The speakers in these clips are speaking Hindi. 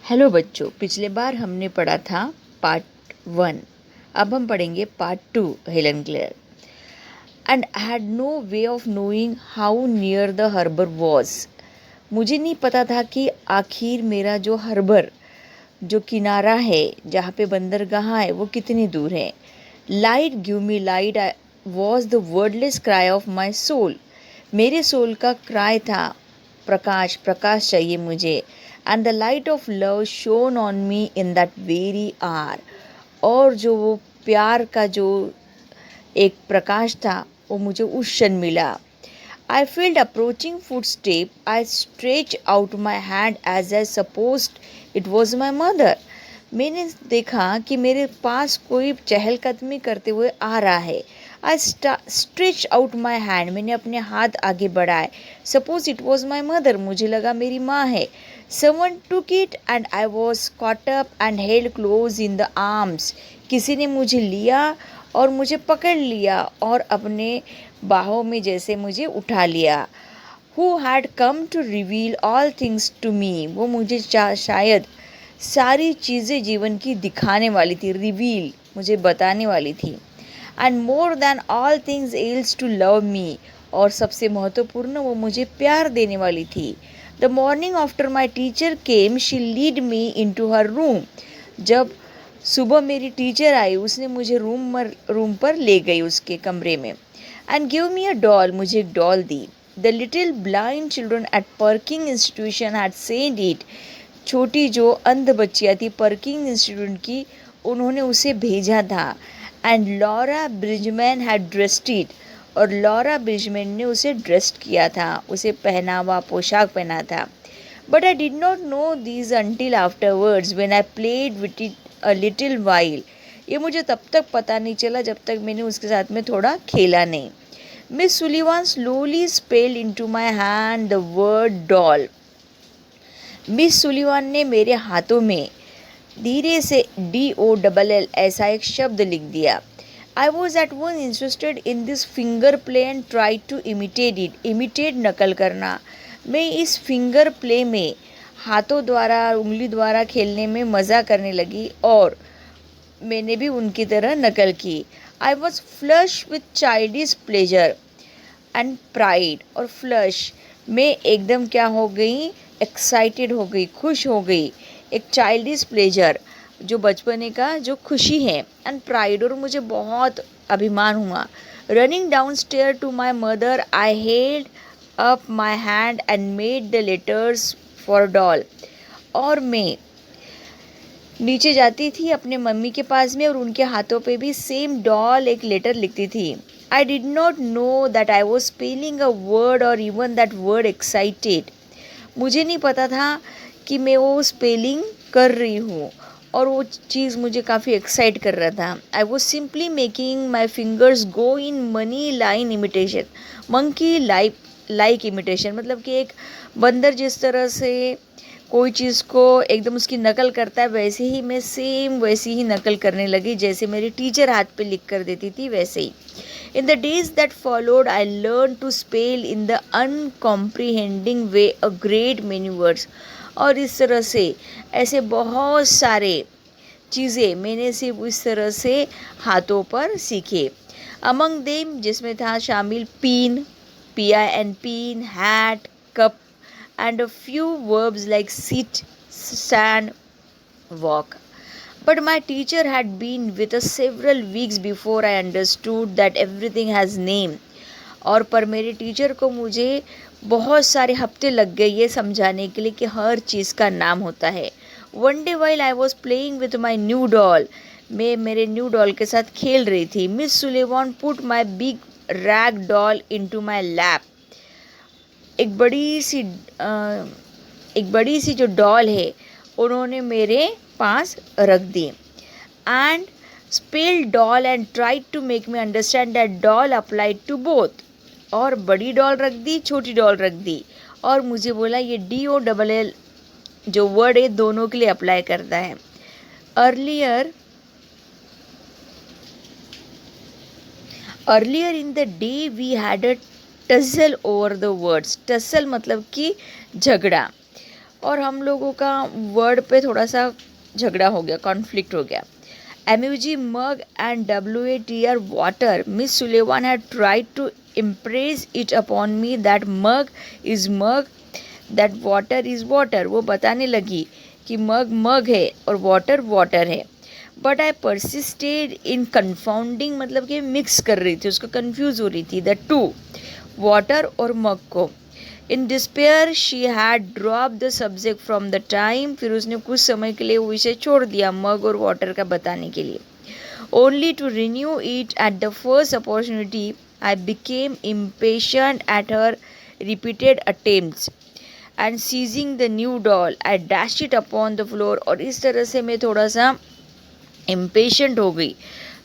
हेलो बच्चों, पिछले बार हमने पढ़ा था पार्ट 1। अब हम पढ़ेंगे part 2 Helen Keller. And I had no way of knowing how near the harbour was. मुझे नहीं पता था कि आखिर मेरा जो हार्बर, जो किनारा है जहाँ पे बंदरगाह है, वो कितनी दूर है। Light give me light was the wordless cry of my soul. मेरे सोल का क्राई था, प्रकाश, प्रकाश चाहिए मुझे। And the light of love shone on me in that very hour. और जो वो प्यार का जो एक प्रकाश था, वो मुझे उस क्षण मिला। I felt approaching footstep. I stretched out my hand as I supposed it was my mother. मैंने देखा कि मेरे पास कोई चहलकदमी करते हुए आ रहा है। I stretched out my hand. मैंने अपने हाथ आगे बढ़ाए। Suppose it was my mother. मुझे लगा मेरी माँ है। Someone took it and I was caught up and held close in the arms. किसी ने मुझे लिया और मुझे पकड़ लिया और अपने बाहों में जैसे मुझे उठा लिया। Who had come to reveal all things to me? वो मुझे शायद सारी चीज़ें जीवन की दिखाने वाली थी। रिवील, मुझे बताने वाली थी। And more than all things else to love me. और सबसे महत्वपूर्ण, वो मुझे प्यार देने वाली थी। The morning after my teacher came, she led me into her room. जब सुबह मेरी टीचर आई, उसने मुझे रूम पर ले गई, उसके कमरे में। And give me a doll, मुझे एक डॉल दी। The little blind children at Perkins institution had said it. छोटी जो अंध बच्चियाँ थी पर्किंग इंस्टीट्यूट की, उन्होंने उसे भेजा था। And Laura Bridgman had dressed it. और लॉरा ब्रिजमैन ने उसे ड्रेस्ड किया था, उसे पहनावा, पोशाक पहना था। But I did not know this until afterwards when I played with it a little while. ये मुझे तब तक पता नहीं चला जब तक मैंने उसके साथ में थोड़ा खेला नहीं। Miss Sullivan slowly spelled into my hand the word doll. Miss Sullivan ने मेरे हाथों में धीरे से DOLL ऐसा एक शब्द लिख दिया। I was at one interested in this finger play and try to imitate it. Imitate, नकल करना। मैं इस फिंगर प्ले में, हाथों द्वारा, उंगली द्वारा खेलने में मज़ा करने लगी और मैंने भी उनकी तरह नकल की। I was flush with childish pleasure and pride. और फ्लश, मैं एकदम क्या हो गई, एक्साइटेड हो गई, खुश हो गई। एक चाइल्डिश प्लेजर, जो बचपने का जो खुशी है, एंड प्राइड, और मुझे बहुत अभिमान हुआ। Running down stair to my mother, I held up my hand and made the letters for doll. और मैं नीचे जाती थी अपने मम्मी के पास में और उनके हाथों पे भी सेम डॉल एक लेटर लिखती थी। I did not know that I was spelling a word और इवन दैट वर्ड एक्साइटेड। मुझे नहीं पता था कि मैं वो स्पेलिंग कर रही हूँ और वो चीज़ मुझे काफ़ी एक्साइट कर रहा था। I was simply making my fingers go in money line imitation. Monkey like imitation, मतलब कि एक बंदर जिस तरह से कोई चीज़ को एकदम उसकी नकल करता है, वैसे ही मैं सेम वैसी ही नकल करने लगी, जैसे मेरी टीचर हाथ पे लिख कर देती थी वैसे ही। In the days that followed I learn to spell in the uncomprehending way a great many words. और इस तरह से ऐसे बहुत सारे चीज़ें मैंने सिर्फ इस तरह से हाथों पर सीखे। अमंग देम, जिसमें था शामिल पीन, PIN, pin, hat, cup, and a few verbs like sit, stand, walk. But my teacher had been with us several weeks before I understood that everything has name. और पर मेरे टीचर को मुझे बहुत सारे हफ्ते लग गए ये समझाने के लिए कि हर चीज़ का नाम होता है। One day while I was playing with my new doll, मैं मेरे न्यू डॉल के साथ खेल रही थी। Miss Sullivan put my big rag doll into my lap. एक बड़ी सी जो डॉल है, उन्होंने मेरे पास रख दी। And spell doll and try to make me understand that doll applied to both. और बड़ी डॉल रख दी, छोटी डॉल रख दी, और मुझे बोला ये DOLL जो वर्ड है दोनों के लिए अप्लाई करता है। Earlier in the day we had a tussle over the words. Tussle मतलब कि झगड़ा। और हम लोगों का वर्ड पे थोड़ा सा झगड़ा हो गया, कॉन्फ्लिक्ट हो गया. MUG mug and WATR water. Miss Sullivan had tried to impress it upon me that mug is mug, that water is water. वो बताने लगी कि मग मग है और वाटर वाटर है. But I persisted in confounding, मतलब कि मिक्स कर रही थी, उसको कन्फ्यूज हो रही थी द टू, वाटर और मग को. इन despair she had drop the subject from the time. फिर उसने कुछ समय के लिए वो विषय छोड़ दिया मग और वाटर का बताने के लिए. Only to renew it at the first opportunity. I became impatient at her repeated attempts and seizing the new doll I dash it upon the floor. और इस तरह से मैं थोड़ा सा इम्पेशेंट हो गई,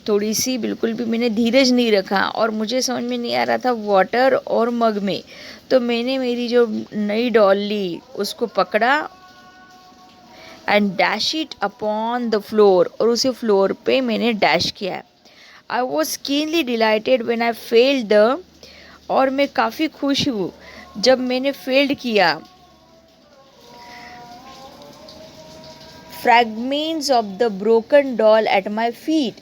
थोड़ी सी, बिल्कुल भी मैंने धीरज नहीं रखा और मुझे समझ में नहीं आ रहा था वाटर और मग में. तो मैंने मेरी जो नई डॉल ली उसको पकड़ा and dash it upon the floor, और उसे फ्लोर पे मैंने डैश किया. I was keenly dilated when I failed the, और मैं काफ़ी खुश हूँ जब मैंने फेल्ड किया fragments of the broken doll at my feet,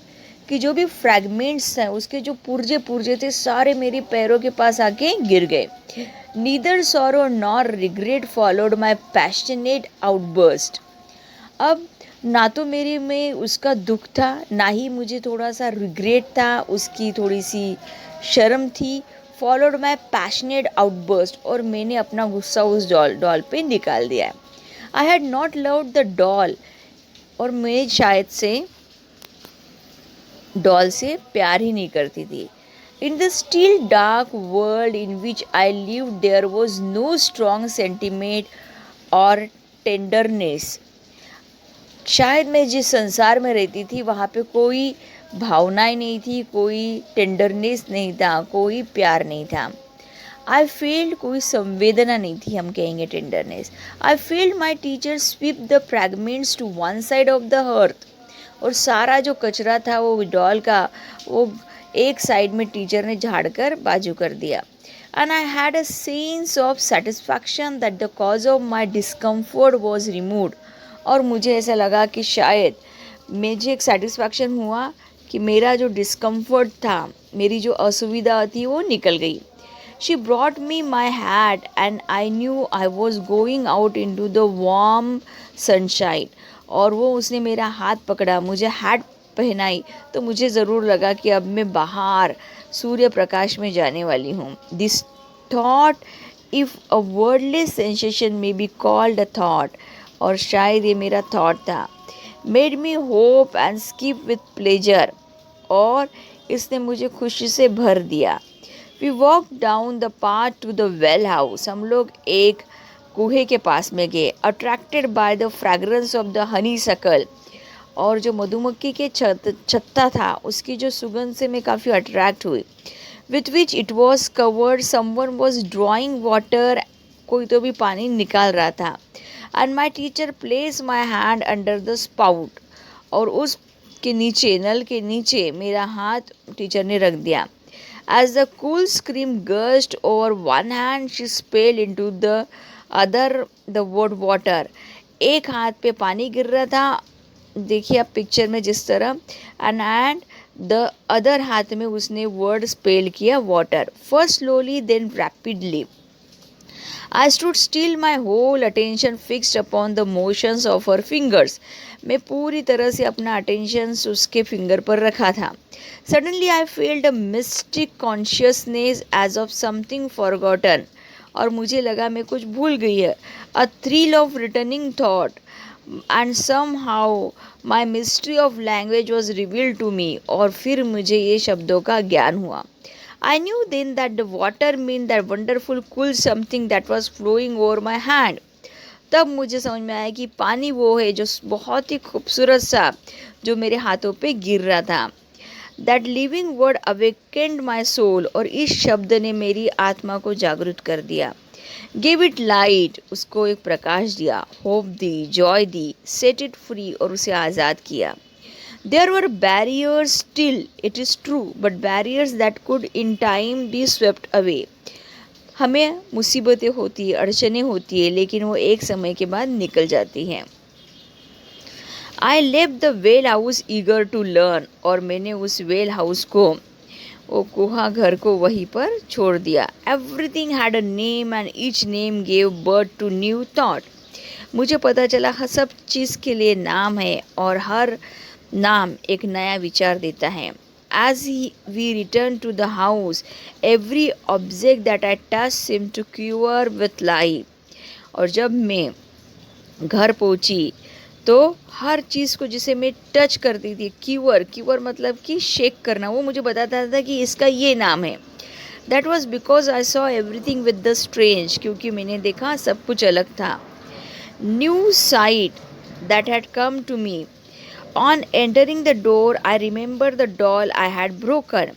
कि जो भी फ्रैगमेंट्स हैं उसके जो पुर्जे पुर्जे थे सारे मेरे पैरों के पास आके गिर गए. Neither sorrow nor regret followed my passionate outburst. अब ना तो मेरे में उसका दुख था, ना ही मुझे थोड़ा सा रिग्रेट था, उसकी थोड़ी सी शर्म थी. फॉलोड माई पैशनेट आउटबर्स्ट, और मैंने अपना गुस्सा उस डॉल पे निकाल दिया. I had not loved the doll, और मैं शायद से डॉल से प्यार ही नहीं करती थी. In the still dark world in which I live there was no strong sentiment or tenderness. शायद मैं जिस संसार में रहती थी वहाँ पे कोई भावनाएं नहीं थी, कोई टेंडरनेस नहीं था, कोई प्यार नहीं था. आई फील्ड, कोई संवेदना नहीं थी, हम कहेंगे tenderness. I felt my teacher sweep the fragments to one side of the hearth, और सारा जो कचरा था वो डॉल का वो एक साइड में टीचर ने झाड़ कर बाजू कर दिया. And I had a sense of satisfaction that the cause of my discomfort was removed. और मुझे ऐसा लगा कि शायद मुझे एक सेटिस्फैक्शन हुआ कि मेरा जो डिस्कम्फर्ट था, मेरी जो असुविधा थी वो निकल गई. She brought me my hat and I knew I was going out into the warm sunshine. और वो उसने मेरा हाथ पकड़ा, मुझे हैट पहनाई, तो मुझे ज़रूर लगा कि अब मैं बाहर सूर्य प्रकाश में जाने वाली हूँ. This thought, if a wordless sensation may be called a thought, और शायद ये मेरा थॉट था, made me hope and skip with pleasure, और इसने मुझे खुशी से भर दिया. We walked down the path to the well house. हम लोग एक कुएं के पास में गए. Attracted by the fragrance of the honeysuckle, और जो मधुमक्खी के छत्ता था उसकी जो सुगंध से मैं काफ़ी अट्रैक्ट हुई. With which it was covered, someone was drawing water. कोई तो भी पानी निकाल रहा था. And my teacher placed my hand under the spout, और उस के नीचे, नल के नीचे मेरा हाथ टीचर ने रख दिया. As the cool stream gushed over one hand, she spilled into the other the word water. एक हाथ पे पानी गिर रहा था, देखिए आप पिक्चर में जिस तरह, and the other हाथ में उसने word spell किया water. First slowly, then rapidly. I stood still, my whole attention fixed upon the motions of her fingers. मैं पूरी तरह से अपना अटेंशन उसके फिंगर पर रखा था. Suddenly I felt a mystic consciousness as of something forgotten, और मुझे लगा मैं कुछ भूल गई है. A thrill of returning thought, and somehow my mystery of language was revealed to me, और फिर मुझे ये शब्दों का ज्ञान हुआ. I knew then that the water meant that wonderful cool something that was flowing over my hand. तब मुझे समझ में आया कि पानी वो है जो बहुत ही खूबसूरत सा जो मेरे हाथों पे गिर रहा था. That living word awakened my soul, और इस शब्द ने मेरी आत्मा को जागृत कर दिया. Gave it light, उसको एक प्रकाश दिया. Hope the, joy the, set it free, और उसे आज़ाद किया. There were barriers still, it is true, but barriers that could in time be swept away. हमें मुसीबतें होती है, अड़चनें होती है, लेकिन वो एक समय के बाद निकल जाती हैं। I left the well house eager to learn, और मैंने उस वेल हाउस को, वो कुहा घर को वहीं पर छोड़ दिया। Everything had a name and each name gave birth to new thought. मुझे पता चला हर सब चीज़ के लिए नाम है और हर नाम एक नया विचार देता है। As we returned to the house, every object that I touched seemed to quiver with life. और जब मैं घर पहुंची तो हर चीज़ को जिसे मैं टच करती थी, क्यूअर मतलब कि शेक करना, वो मुझे बताता था कि इसका ये नाम है। That was because I saw everything with the strange, क्योंकि मैंने देखा सब कुछ अलग था। New sight that had come to me. On entering the door I remember the doll I had broken.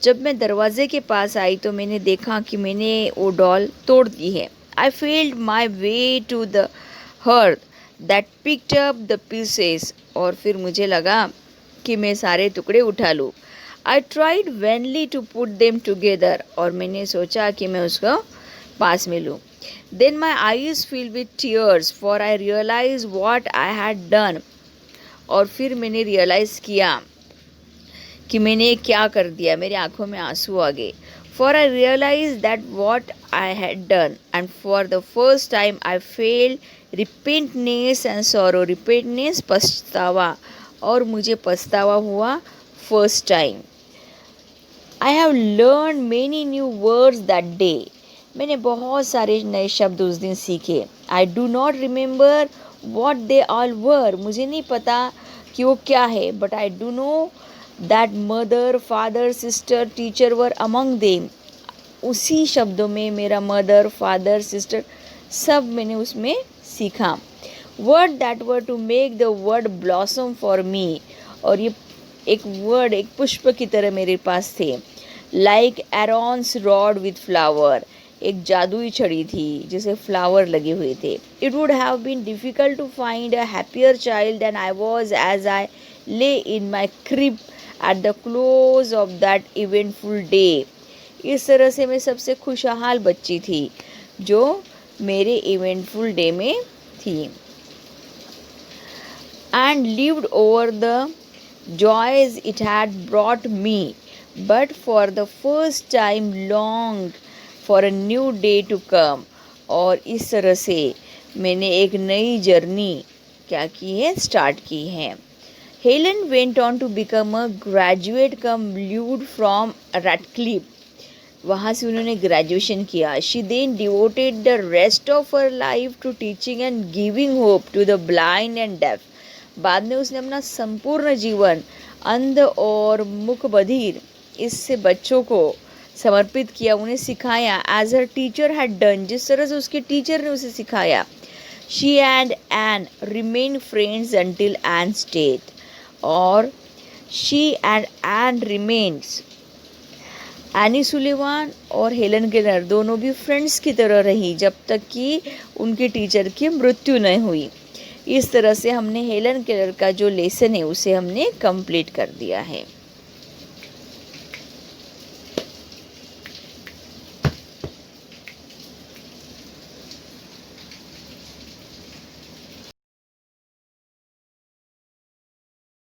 जब मैं दरवाजे के पास आई तो मैंने देखा कि मैंने वो डॉल तोड़ दी है। I felt my way to the hearth that picked up the pieces, और फिर मुझे लगा कि मैं सारे टुकड़े उठा लूँ। I tried vainly to put them together, और मैंने सोचा कि मैं उसको पास में लूँ। Then my eyes fill with tears for I realise what I had done. और फिर मैंने रियलाइज़ किया कि मैंने क्या कर दिया, मेरी आंखों में आंसू आ गए। For I realise that what I had done, and for the first time I felt repentance and sorrow. Repentance पछतावा, और मुझे पछतावा हुआ first time. I have learn many new words that day. मैंने बहुत सारे नए शब्द उस दिन सीखे। I do not remember what they all were. मुझे नहीं पता कि वो क्या है, but I do know that mother, father, sister, teacher were among them. उसी शब्दों में मेरा मदर, फादर, सिस्टर सब मैंने उसमें सीखा। Word that were to make the word blossom for me. और ये एक वर्ड, एक पुष्प की तरह मेरे पास थे। Like Aaron's rod with flower, एक जादुई छड़ी थी जिसे फ्लावर लगे हुए थे। It would have been difficult to find a happier child than I was as I lay in my crib at the close of that eventful day. इस तरह से मैं सबसे खुशहाल बच्ची थी जो मेरे इवेंटफुल डे में थी। And lived over the joys it had brought me, but for the first time longed for a new day to come. और इस तरह से मैंने एक नई जर्नी क्या की है, स्टार्ट की है। Helen went on to become a graduate cum laude from Radcliffe. वहाँ से उन्होंने ग्रेजुएशन किया। She then devoted the rest of her life to teaching and giving hope to the blind and deaf. बाद में उसने अपना संपूर्ण जीवन अंध और मूकबधिर इससे बच्चों को समर्पित किया, उन्हें सिखाया। As her teacher had done, जिस तरह से उसके टीचर ने उसे सिखाया। She and Ann remain friends until Ann's death. और she and Ann remains, Annie Sullivan और हेलन केलर दोनों भी फ्रेंड्स की तरह रही जब तक कि उनके टीचर की मृत्यु नहीं हुई। इस तरह से हमने हेलन केलर का जो लेसन है उसे हमने कंप्लीट कर दिया है।